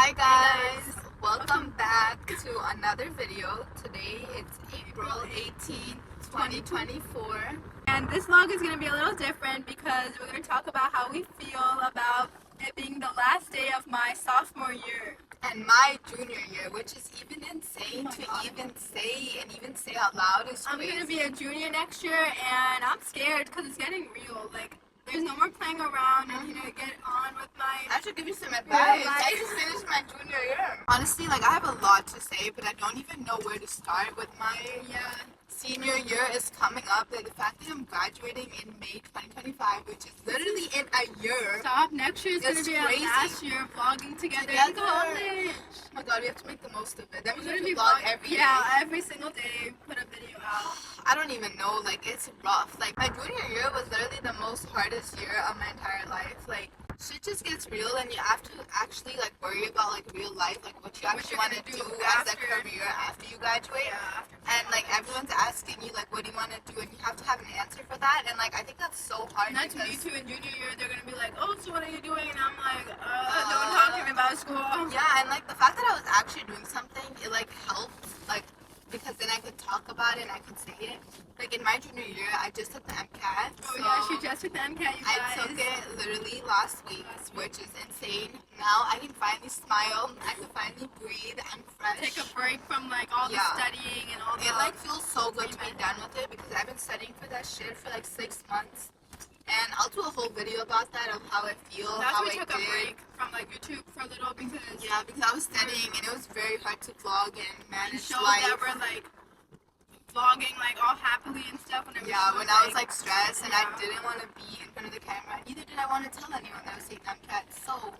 Hi guys, welcome back to another video. Today it's April 18th, 2024. And this vlog is going to be a little different because we're going to talk about how we feel about it being the last day of my sophomore year. And my junior year, which is even insane to even say out loud. Is I'm going to be a junior next year and I'm scared because it's getting real. Like, there's no more playing around. I need to get on with my... I should give you some advice. I just finished my junior year. Honestly, like, I have a lot to say, but I don't even know where to start with my senior year is coming up. Like, the fact that I'm graduating in May 2025, which is literally in a year. Stop. Next year is going to be our last year vlogging together. Oh my god, we have to make the most of it. Then we're going to vlog every day. Yeah, every single day, put a video out. I don't even know, like, it's rough. Like, my junior year was literally the most hardest year of my entire life. Like, shit just gets real and you have to actually, like, worry about, like, real life, like, what you actually want to do as a career after you graduate. And, like, everyone's asking you, like, what do you want to do? And you have to have an answer for that. And, like, I think that's so hard. And that's me too. In junior year, they're going to be like, oh, so what are you doing? And I'm like, don't talk to me about school. Yeah, and, like, the fact that I was actually doing something, it, like, helped, like, because then I could talk about it and I could say it. Like, in my junior year, I just took the MCAT. Oh, yeah, she just took the MCAT, you guys. I took it literally last week, which is insane. Now I can finally smile. I can finally breathe. I'm fresh. Take a break from, like, all the studying and all the... It, like, feels so good to be done with it because I've been studying for that shit for, like, 6 months. And I'll do a whole video about that, of how I feel, how I did. Took a break from, like, YouTube for a little because... Yeah, because I was studying and it was very hard to vlog and manage show life. That we're, like, vlogging, like, all happily and stuff. When I was, like, stressed and I didn't want to be in front of the camera. Neither did I want to tell anyone that I was taking MCAT. So,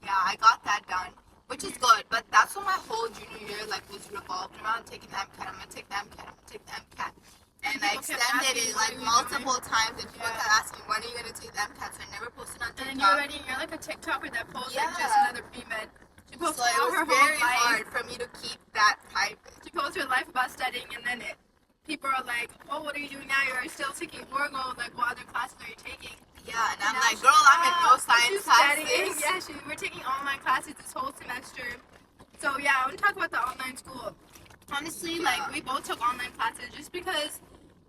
yeah, I got that done, which is good. But that's what my whole junior year, like, was revolved around, taking the MCAT. I'm going to take the MCAT. I'm going to take the MCAT. And I extended it, like, multiple times, and people kept asking, when are you going to take the MCAT? So I never posted on TikTok. And then you're like a TikToker that posts, like, just another pre-med. She posts so all her whole life. It was very hard for me to keep that private. She posts her life about studying, and then people are like, oh, what are you doing now? You're still taking Orgo, like, what other classes are you taking? Yeah, and I'm like, girl, I'm in no science classes. Yeah, we're taking online classes this whole semester. So, yeah, I want to talk about the online school. Honestly, like, we both took online classes just because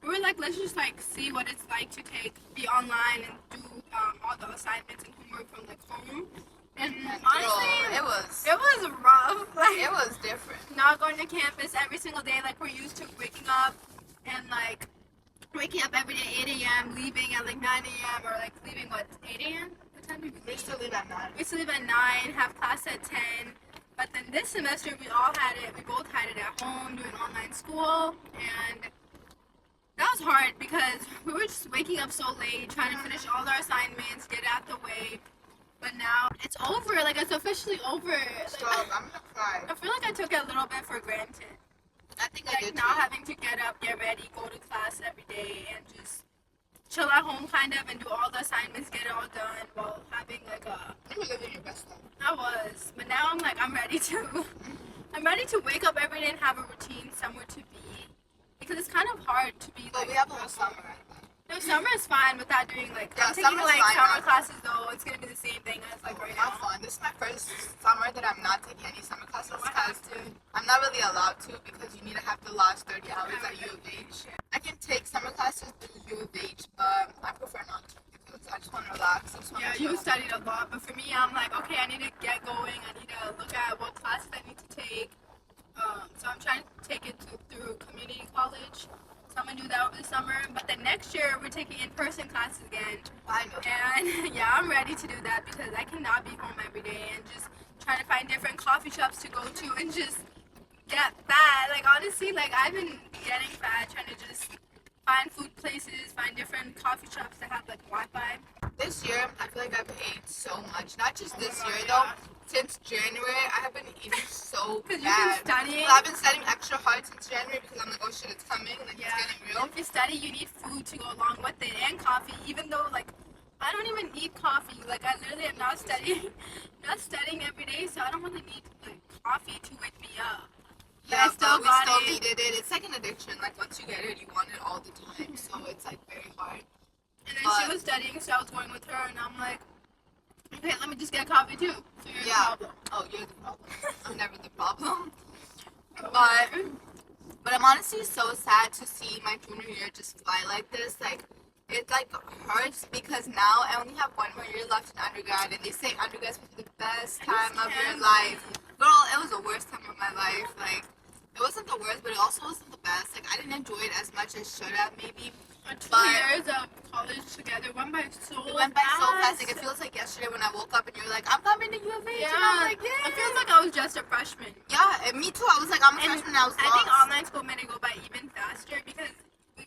we were like, let's just, like, see what it's like to be online and do all the assignments and homework from, like, home. And honestly, it was rough. Like, it was different. Not going to campus every single day, like, we're used to waking up and, like, waking up every day 8 a.m., leaving at, like, 9 a.m., or, like, leaving, 8 a.m.? What time did we leave? We used to leave at 9. We used to leave at 9, have class at 10. But then this semester, we both had it at home, doing online school, and that was hard because we were just waking up so late, trying to finish all our assignments, get out the way. But now it's over. Like, it's officially over. Stop, I'm gonna cry. I feel like I took it a little bit for granted. I think I did now having to get up, get ready, go to class every day, and just chill at home kind of and do all the assignments, get it all done while having, like, You were living your best life. I was. But now I'm like, I'm ready to wake up every day and have a routine, somewhere to be. Because it's kind of hard to be, but we have a whole summer, I think. No, summer is fine without doing, like, I'm taking, like, summer classes, though. It's going to be the same thing as, like, right now. Fun. This is my first summer that I'm not taking any summer classes because I'm not really allowed to because you need to have the last 30 hours at U of H. I can take summer classes through U of H, but I prefer not to because I just want to relax. You studied a lot, but for me, I'm like, okay, I need to get going. I need to look at what classes I need to take. So I'm trying to take it through community college. So I'm going to do that over the summer. But then next year, we're taking in-person classes again. And, yeah, I'm ready to do that because I cannot be home every day and just trying to find different coffee shops to go to and just get fat. Like, honestly, like, I've been getting fat trying to just find food places, find different coffee shops that have, like, Wi-Fi. This year, I feel like I've ate so much. Not just this year, though. Since January, I have been eating so bad. Because you've been studying? Well, I've been studying extra hard since January because I'm like, oh shit, it's coming. Like, it's getting real. If you study, you need food to go along with it and coffee. Even though, like, I don't even eat coffee. Like, I literally am not studying every day, so I don't really need, like, coffee to wake me up. Yeah, but we still needed it. It's like an addiction. Like, once you get it, you want it all the time. So it's, like, very hard. And then she was studying, so I was going with her, and I'm like, okay, let me just get coffee too. So you're the problem. Oh, you're the problem. I'm honestly so sad to see my junior year just fly like this. Like, it like hurts because now I only have 1 more year left in undergrad, and they say undergrad's the best time of your life. Girl, it was the worst time of my life. Like, it wasn't the worst, but it also wasn't the best. Like, I didn't enjoy it as much as should have, maybe. Our 2 years of college together went by so fast. It went by so fast. Like, it feels like yesterday when I woke up and you were like, I'm coming to U of H. Yeah. And I'm like, yeah. It feels like I was just a freshman. Yeah, and me too. I was like, I'm a freshman and I was lost. I think online school made it go by even faster because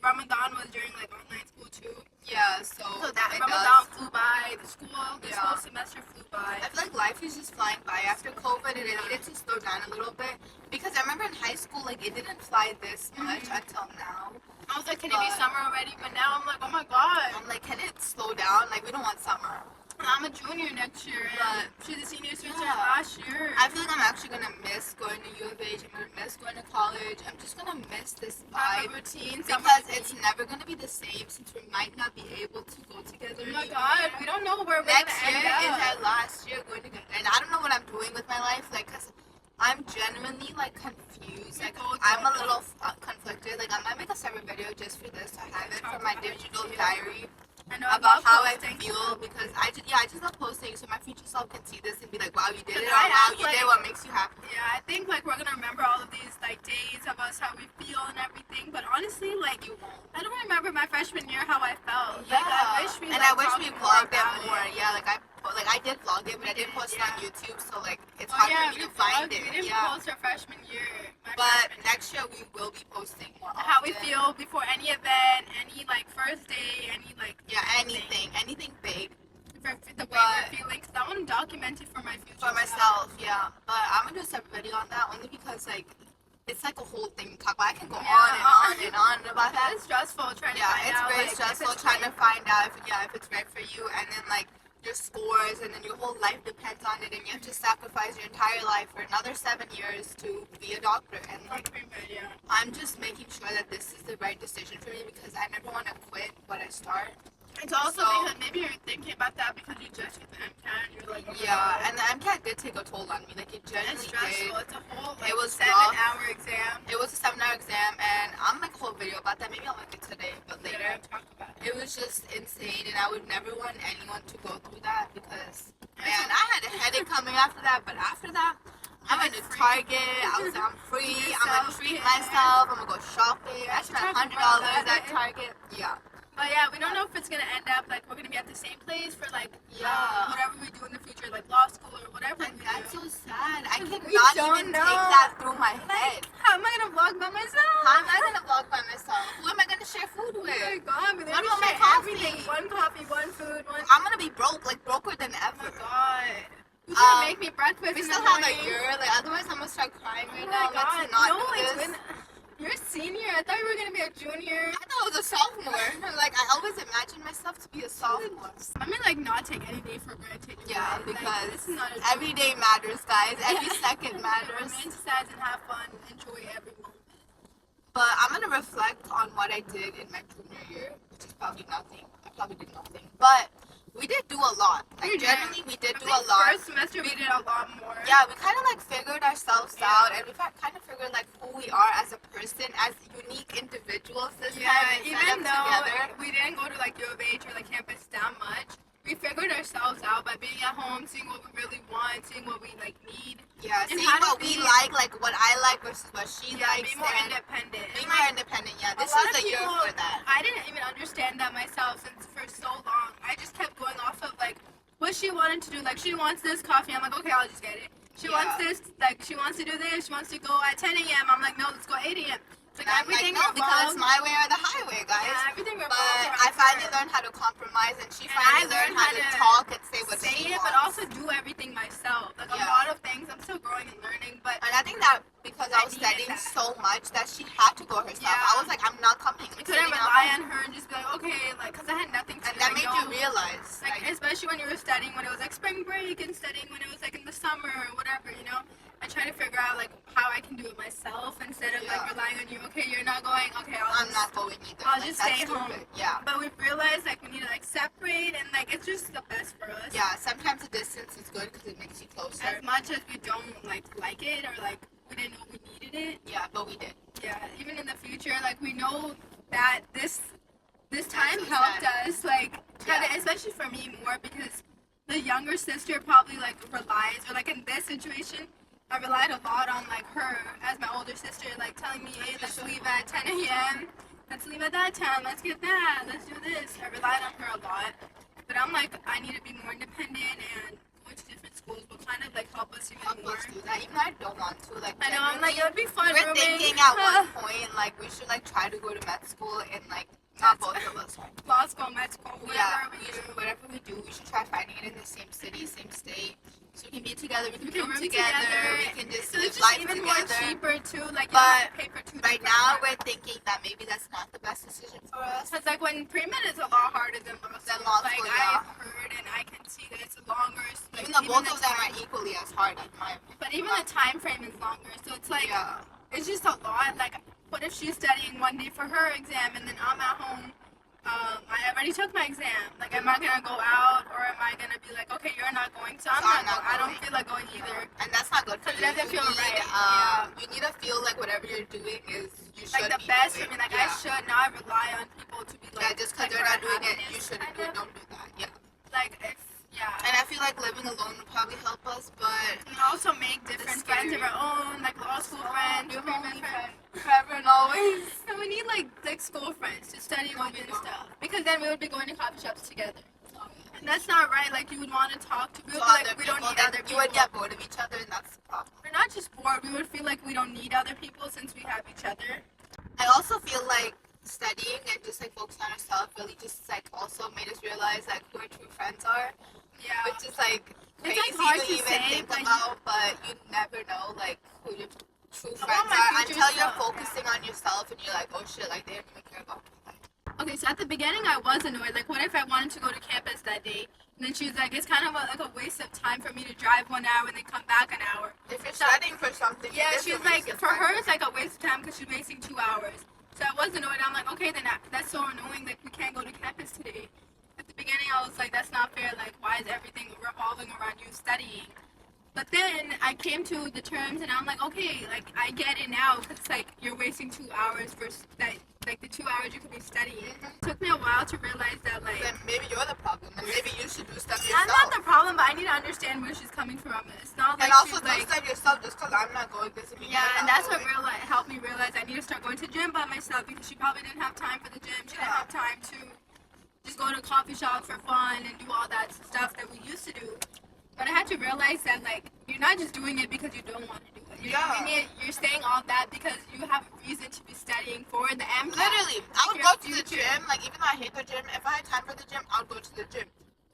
Ramadan was during like online school too. Yeah, so that it Ramadan does. flew by. The whole semester flew by. I feel like life is just flying by after COVID, and it needed to slow down a little bit because I remember in high school, like it didn't fly this much until now. I was like, can it be summer already? But now I'm like, oh my god. I'm like, can it slow down? Like, we don't want summer. I'm a junior next year, and she's a senior student last year. I feel like I'm actually gonna miss going to U of H. I'm gonna miss going to college. I'm just gonna miss this vibe routine because it's never gonna be the same since we might not be able to go together. Oh my god, we don't know where we're next gonna year end is up. our last year going together, and I don't know what I'm doing with my life, like, cause I'm genuinely like confused. Like, I'm a little conflicted. Like, I might make a separate video just for this to have it for my digital diary. About how I feel because I just love posting so my future self can see this and be like, wow, you did it, or wow, you did what makes you happy. Yeah, I think like we're gonna remember all of these like days of us, how we feel and everything, but honestly, like, I don't remember my freshman year how I felt. Yeah, like, I wish we vlogged it more. Yeah, like I did vlog it, but I didn't post it on YouTube, so like it's hard for me to find it. We didn't post our freshman year. But next year we will be posting more often. How we feel before any event, any like first day, any like anything big. The way we're feeling, because I want to document it for my future. For myself, yeah. But I'm gonna do a separate video on that only because like it's like a whole thing to talk about. I can go on and on about that. It's stressful trying to find out. Yeah, it's very stressful trying to find out if it's right for you, and then like your scores, and then your whole life depends on it, and you have to sacrifice your entire life for another 7 years to be a doctor. And like, I'm just making sure that this is the right decision for me because I never want to quit what I start. It's also because maybe you're thinking about that because you just hit the MCAT and you're like, and the MCAT did take a toll on me. Like, it genuinely stressful. It's a whole it was 7-hour exam. It was a 7-hour exam, and I'm make a whole video about that. Maybe I'll make it today, but later. Talk about it was just insane, and I would never want anyone to go through that because, man, I had a headache coming after that. But after that, I went to Target. I was like, I'm free. I'm gonna treat myself. I'm gonna go shopping. I spent $100 at Target. Yeah. But yeah, we don't know if it's gonna end up like we're gonna be at the same place for like whatever we do in the future, like law school or whatever. And that's so sad. I cannot even take that through my head. How am I gonna vlog by myself? How am I gonna vlog by myself? Who am I gonna share food with? Oh my god, we what about my coffee? Everything. One coffee, one food, one. I'm gonna be broke, like broker than ever. Oh my god. Who's gonna make me breakfast? We still have a year, like otherwise I'm gonna start crying right now. Let's not do this. You're a senior. I thought you were gonna be a junior. I thought I was a sophomore. Like, I always imagined myself to be a sophomore. I'm gonna like not take any day for granted. Yeah, because like, this is not every day matters, guys. Every second matters. Romanticize and have fun. Enjoy every moment. But I'm gonna reflect on what I did in my junior year, which is probably nothing. I probably did nothing, but we did do a lot. Like, generally, we did do a lot. First semester, we did a lot more. Yeah, we kind of like figured ourselves out, and we kind of figured like who we are as a person, as unique individuals this time. Even though we didn't go to like U of H or like campus that much, we figured ourselves out by being at home, seeing what we really want, seeing what we like need. Yeah, seeing what we like what I like versus what she likes. Be more independent. Be more independent, yeah. This is the year for that. I didn't even understand that myself since for so long. I just kept going off of like what she wanted to do. Like, she wants this coffee. I'm like, okay, I'll just get it. She wants this, like, she wants to do this. She wants to go at 10 a.m. I'm like, no, let's go 8 a.m. Like, everything no, because it's my way or the highway, guys. Yeah, everything revolves But I finally learned how to compromise, and she finally learned how to talk and say what she wants. But also do everything myself. Like, a lot of things, I'm still growing and learning, but... And I think that because I was studying so much that she had to go herself. I was like, I'm not coming. I couldn't rely on her and just be like, okay, like, because I had nothing to do. And that made you realize. Like, especially when you were studying, when it was like spring break, and studying when it was like in the summer or whatever, you know? I try to figure out like how I can do it myself instead of like relying on you. Okay, you're not going. Okay, I'm not going either. I'll just stay home. Yeah. But we've realized like we need to like separate, and like it's just the best for us. Yeah. Sometimes the distance is good because it makes you closer. As much as we don't like it, or like we didn't know we needed it. Yeah, but we did. Yeah, even in the future, like we know that this time so helped sad. us, like try to, especially for me more because the younger sister probably like relies, or like in this situation, I relied a lot on like her as my older sister, like telling me, hey, let's leave at 10 a.m. Let's leave at that time. Let's get that. Let's do this. I relied on her a lot, but I'm like, I need to be more independent, and going to different schools will kind of like help us even more. Us do that, even though I don't want to. Like, I know, I'm like, it would be fun. We're thinking at one point like we should like try to go to med school and like not both of us. Law school, med school, Whatever we do, we should try finding it in the same city, same state, so we can be together. We can room together. We can just so live it's just life even together. more cheaper too. Like, you but don't pay for two right now we're thinking that maybe that's not the best decision for us. Because like when pre-med is a lot harder than law school. Like I've heard and I can see that it's longer. Like, even though both of them are equally as hard, in my opinion. But even the time frame is longer, so it's like it's just a lot. Like, what if she's studying one day for her exam and then I'm at home? I already took my exam. Like, am I gonna go out, or am I gonna be like, okay, you're not going, so I'm not going. I don't feel like going either. And that's not good for you. It doesn't feel right. You need to feel like whatever you're doing is you should like the best for me. Like I should not rely on people to be like. Yeah, just because they're not doing it, you shouldn't do it. Don't do that. Yeah. Like if And I feel like living alone would probably help us, but we also make different friends of our own, like law school friends, forever and always. And we need like school friends to study with and stuff, because then we would be going to coffee shops together. And that's not right. Like you would want to talk to. We would be like, we don't need other people. You would get bored of each other, and that's the problem. We're not just bored. We would feel like we don't need other people since we have each other. I also feel like studying and just like focusing on ourselves really just like also made us realize like who our true friends are. Yeah. Which is like crazy it's like hard to even say, think about, but you never know like who your true friends my are future until you're self, focusing on yourself and you're like, oh shit, like they don't even care about me. Okay, so at the beginning I was annoyed. Like, what if I wanted to go to campus that day? And then she was like, it's kind of like a waste of time for me to drive 1 hour and then come back an hour. If you're studying for something, yeah, she was like, for her it's like a waste of time because she's wasting 2 hours. So I was annoyed. I'm like, okay, then that's so annoying. Like, we can't go to campus today. At the beginning, I was like, that's not fair. Like, why is everything revolving around you studying? But then I came to the terms, and I'm like, okay, like, I get it now. Because, like, you're wasting 2 hours for that, like, the 2 hours you could be studying. It took me a while to realize that, like... Then maybe you're the problem, and maybe you should do stuff yourself. I'm not the problem, but I need to understand where she's coming from. It's not like and also she's, do like... stuff yourself just because I'm not going doesn't mean Yeah, and that's what helped me realize I need to start going to the gym by myself, because she probably didn't have time for the gym. She didn't have time to just go to a coffee shop for fun and do all that stuff that we used to do. But I had to realize that, like, you're not just doing it because you don't want to do it. You're doing it, you're saying all that because you have a reason to be studying for the MCAT. Literally, I would go to the gym. Like, even though I hate the gym, if I had time for the gym, I would go to the gym.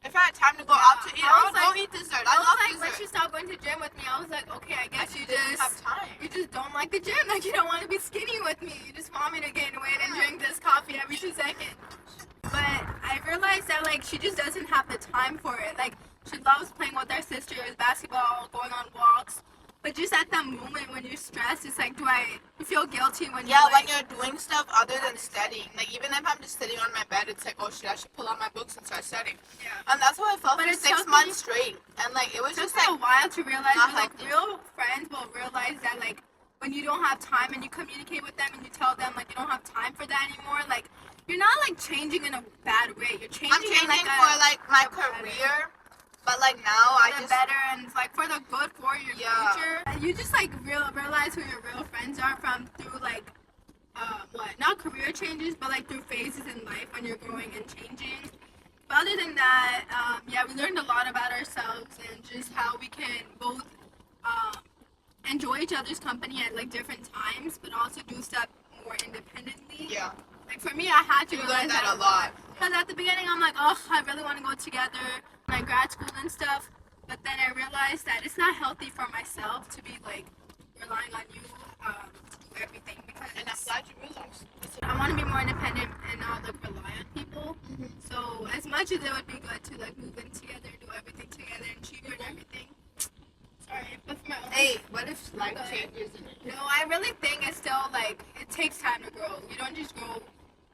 If I had time to go out to eat, I would go eat dessert. I love dessert. When she stopped going to the gym with me, I was like, okay, I guess you just have time. You just don't like the gym. Like, you don't want to be skinny with me. You just want me to gain weight and drink this coffee every 2 seconds. But I realized that, like, she just doesn't have the time for it. Like, she loves playing with her sisters, basketball, going on walks. But just at that moment when you're stressed, it's like, you feel guilty when you're when you're doing stuff other than studying. Like, even if I'm just sitting on my bed, it's like, oh shit, I should pull out my books and start studying. Yeah. And that's how I felt for 6 months straight. And, like, it was just, like, a while to realize, like, real friends will realize that, like, when you don't have time and you communicate with them and you tell them, like, you don't have time for that anymore, like, you're not, like, changing in a bad way. You're changing I'm changing for, like, my career. But, like, now I just... better and, like, for the good for your future. You just, like, realize who your real friends are through, like, not career changes, but, like, through phases in life when you're growing and changing. But other than that, we learned a lot about ourselves and just how we can both enjoy each other's company at, like, different times, but also do stuff more independently. Yeah. Like, for me, I had to realize that a lot. Because at the beginning, I'm like, oh, I really want to go together, like grad school and stuff. But then I realized that it's not healthy for myself to be, like, relying on you to do everything. Because and I'm glad you realized. I want to be more independent and not, like, rely on people. Mm-hmm. So as much as it would be good to, like, move in together, do everything together, and cheaper and everything. Sorry, but for my own. Hey, what if life changes in it? No, I really think it's still, like, it takes time to grow. You don't just grow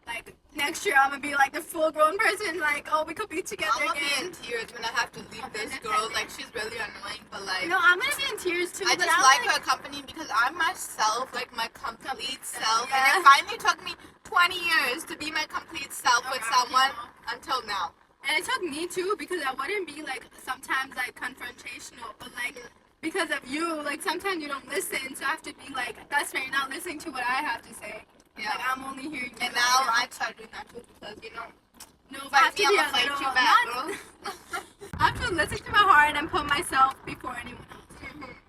like next year I'm gonna be like the full grown person. Like, oh, we could be together I'm gonna again. be in tears when I have to leave this girl. Like, she's really annoying, but like, No, I'm gonna be in tears too. I but just I'm like her company because I'm myself, like my complete self. Yeah. And it finally took me 20 years to be my complete self with Okay, someone you until now. And it took me too because I wouldn't be like sometimes like confrontational, but like because of you, like sometimes you don't listen, so I have to be like, that's right, you're not listening to what I have to say. Yeah. Like I'm only hearing you. And now I try doing that too because, you know, no, but I fight have to me, be I'm a gonna fight little, you back, not, bro. I have to listen to my heart and put myself before anyone else.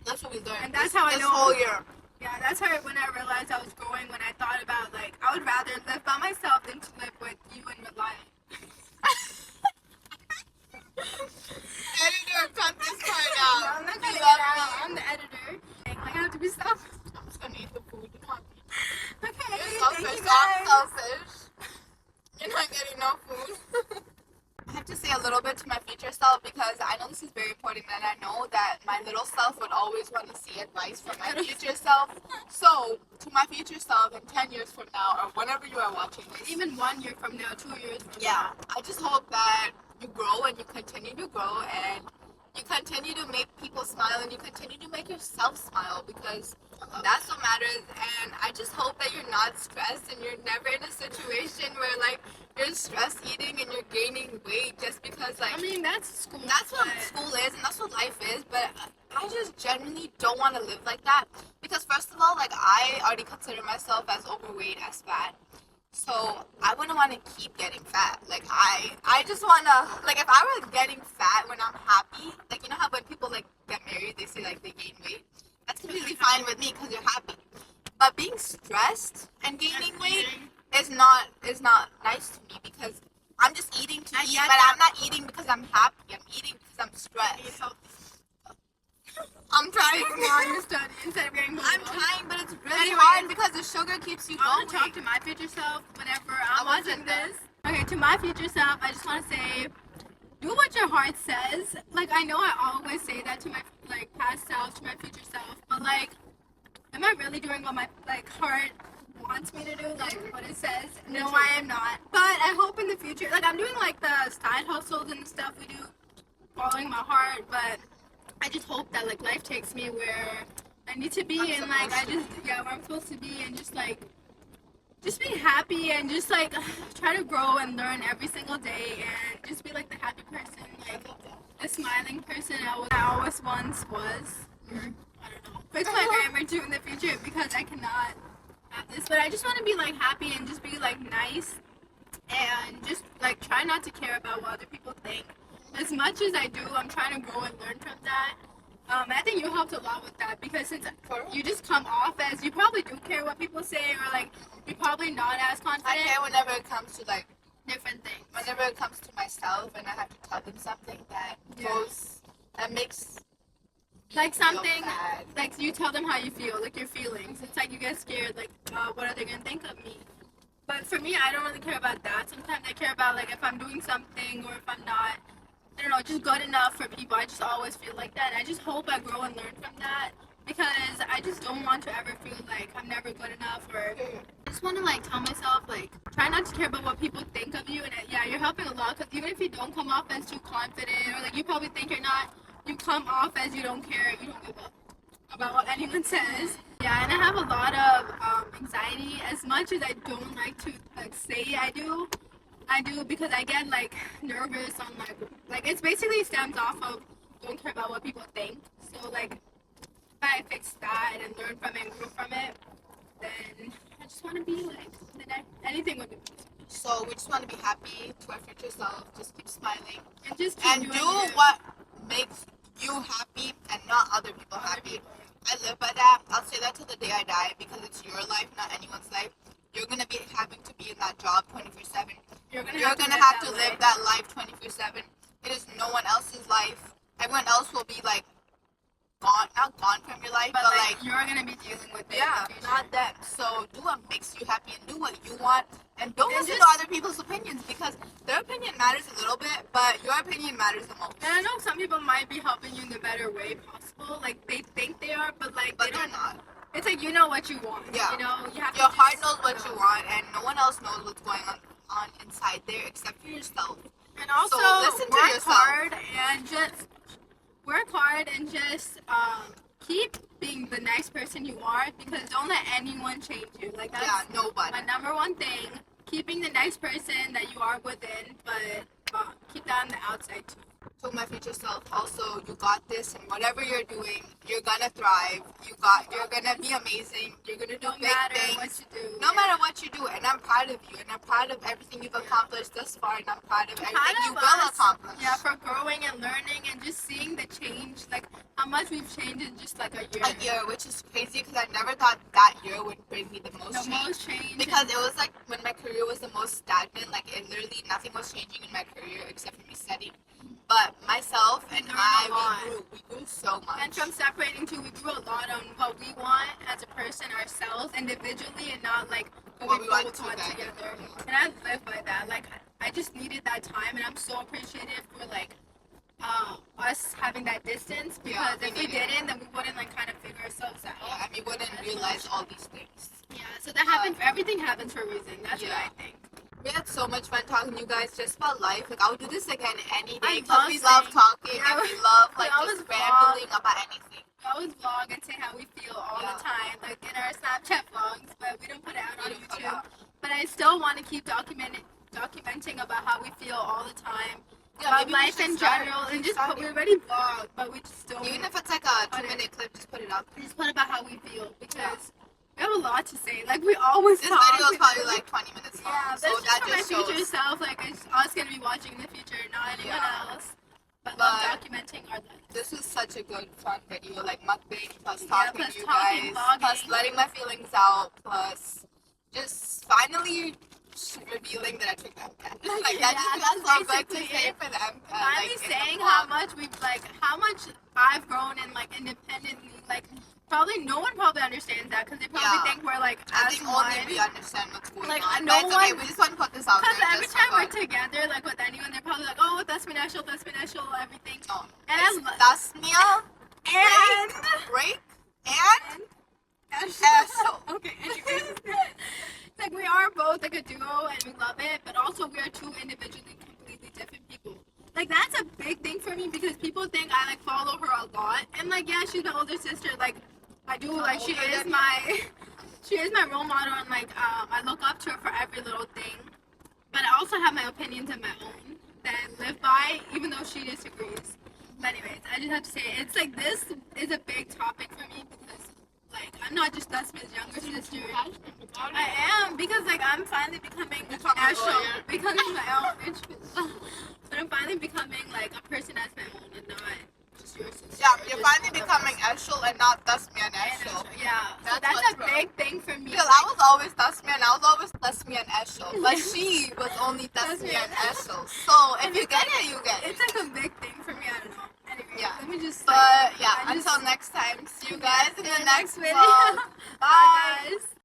That's what we learned. And that's how I this know. whole year. Yeah, that's how when I realized I was growing, when I thought about like I would rather live by myself than to live with you and rely on. Editor, cut this part out. I'm not You gonna love get out. me. I'm the editor. Like I have to be selfish. I'm just gonna eat the food. Okay, You're thank selfish. you I'm guys. selfish. You're not getting no food. I have to say a little bit to my future self because I know this is very important and I know that my little self would always want to see advice from my future self. So, to my future self in 10 years from now or whenever you are watching this. Even 1 year from now, 2 years from Yeah, I just hope that you grow and you continue to grow and you continue to make people smile and you continue to make yourself smile because that's what matters. And I just hope that you're not stressed and you're never in a situation where like you're stress eating and you're gaining weight just because like I mean, that's school. that's what but- school is and that's what life is. But I just genuinely don't want to live like that because first of all, like I already consider myself as overweight, as fat. So I wouldn't want to keep getting fat. Like I just wanna like if I were getting fat when I'm happy, like you know how when people like get married, they say like they gain weight. That's completely fine with me because you're happy. But being stressed and gaining weight is not nice to me because I'm just eating to eat, but I'm not eating because I'm happy. I'm eating because I'm stressed. I'm trying. on your study instead of getting I'm trying, but it's really Anyways, hard because the sugar keeps you I want to going. talk to my future self whenever I I'm watching wasn't there. this. Okay, to my future self, I just want to say, do what your heart says. Like I know I always say that to my like past self, to my future self, but like, am I really doing what my like heart wants me to do? Like what it says? No, I am not. But I hope in the future, like I'm doing like the side hustles and the stuff we do, following my heart, but I just hope that like life takes me where I need to be and like I just where I'm supposed to be and just be happy and just like try to grow and learn every single day and just be like the happy person, like the smiling person I always once was. Or, I don't know. Fix my grammar too in the future because I cannot have this. But I just want to be like happy and just be like nice and just like try not to care about what other people think. As much as I do, I'm trying to grow and learn from that. I think you helped a lot with that because since you just come off as you probably do care what people say or like you're probably not as I confident. care whenever it comes to like Different things. whenever it comes to myself and I have to tell them something that goes that makes me Like feel something, bad. like you tell them how you feel, like your feelings. It's like you get scared, like what are they gonna think of me? But for me, I don't really care about that. Sometimes I care about like if I'm doing something or if I'm not, I don't know, just good enough for people. I just always feel like that. I just hope I grow and learn from that because I just don't want to ever feel like I'm never good enough or I just want to like tell myself like try not to care about what people think of you and yeah, you're helping a lot because even if you don't come off as too confident or like you probably think you're not, you come off as you don't care, you don't give a about what anyone says. Yeah, and I have a lot of anxiety. As much as I don't like to like say I do because I get like nervous on like it's basically stems off of don't care about what people think. So like if I fix that and learn from it and grow from it, then I just want to be like anything would be So we just want to be happy to our future self. Just keep smiling and just keep and doing do you. what makes you happy and not other people happy. I live by that. I'll say that till the day I die because it's your life, not anyone's life. You're gonna be having to be in that job 24/7. You're gonna have to live that life 24/7. It is no one else's life. Everyone else will be like gone, not gone from your life, but but like like you're gonna be dealing with it. yeah, in the future. not them. So do what makes you happy and do what you want, and don't And listen to just- other people's opinions because their opinion matters a little bit, but your opinion matters the most. And I know some people might be helping you in the better way possible. Like they think they are, but like But they they're don't. not. it's like you know what you want. Yeah. You know, you have Your to heart just, knows what you want, and no one else knows what's going on inside there except for yourself. And also So listen to work yourself. hard and just keep being the nice person you are, because don't let anyone change you. Like that's nobody. my number one thing. Keeping the nice person that you are within, but keep that on the outside too. To my future self, also, you got this, and whatever you're doing, you're gonna thrive. You're gonna be amazing. You're gonna do No big matter things. what you do. No matter what you do, and I'm proud of you, and I'm proud of everything you've accomplished thus far, and I'm proud of everything you will accomplish. Yeah, for growing and learning and just seeing the change, like how much we've changed in just like a year. A year, which is crazy because I never thought that year would bring me the most change. Because it was like when my career was the most stagnant, like it literally nothing was changing in my career except for me studying. But myself and we grew so much. And from separating too, we grew a lot on what we want as a person ourselves individually, and not like what we both want together. And I live by that. Like I just needed that time, and I'm so appreciative for like us having that distance, because if we didn't, then we wouldn't like kind of figure ourselves out. Yeah, and we wouldn't realize all these things. Yeah, so that happens. Everything happens for a reason. That's what I think. We had so much fun talking to you guys just about life. Like I would do this again any day. We love talking and we love like just rambling about anything. We always vlog and say how we feel all the time, like in our Snapchat vlogs, but we don't put it out on YouTube. But I still want to keep documenting about how we feel all the time. About life in general, and just we already vlog, but we just don't. Even if it's like a 2-minute clip, just put it out. Just put about how we feel, because we have a lot to say. Like we always this talk. This video is probably like 20 minutes long. Yeah, so that's that just for my future self. Like it's us gonna be watching in the future, not anyone else. But love documenting our life. This was such a good fun video, like mukbang plus talking plus to you talking, guys, vlogging. plus letting my feelings out, plus just finally revealing that I took the MCAT. Like that just feels so good to say for the MCAT. Finally saying how much how much I've grown and like independently, like. Probably no one understands that, because they probably think we're like I think only we understand what's going like, on. No it's one, okay, we just want to put this out there. Because every time we're together, like with anyone, they're probably like, oh, that's Minashal, everything. No, and that's Mia and break and Ashel. Okay, anyways. Like we are both like a duo and we love it, but also we are two individually completely different people. Like that's a big thing for me, because people think I like follow her a lot, and like yeah, she's my older sister. Like I do, like she is my role model, and like I look up to her for every little thing. But I also have my opinions of my own that I live by, even though she disagrees. But anyways, I just have to say it's like this is a big topic for me, because like I'm not just Dustin's younger sister. I am, because like I'm finally becoming my own but I'm finally becoming like a person as my own and not just your sister. Yeah, you're finally becoming Eshel and not Dasmi and Eshel. Yeah, that's a big thing for me. Because I was always Dasmi and I was always Dasmi and Eshel, but she was only Dasmi and Eshel. So if you get it, you get it. It's like a big thing for me. I don't know. Anyway, let me just. But until next time, see you guys in the next video. Bye. Bye guys.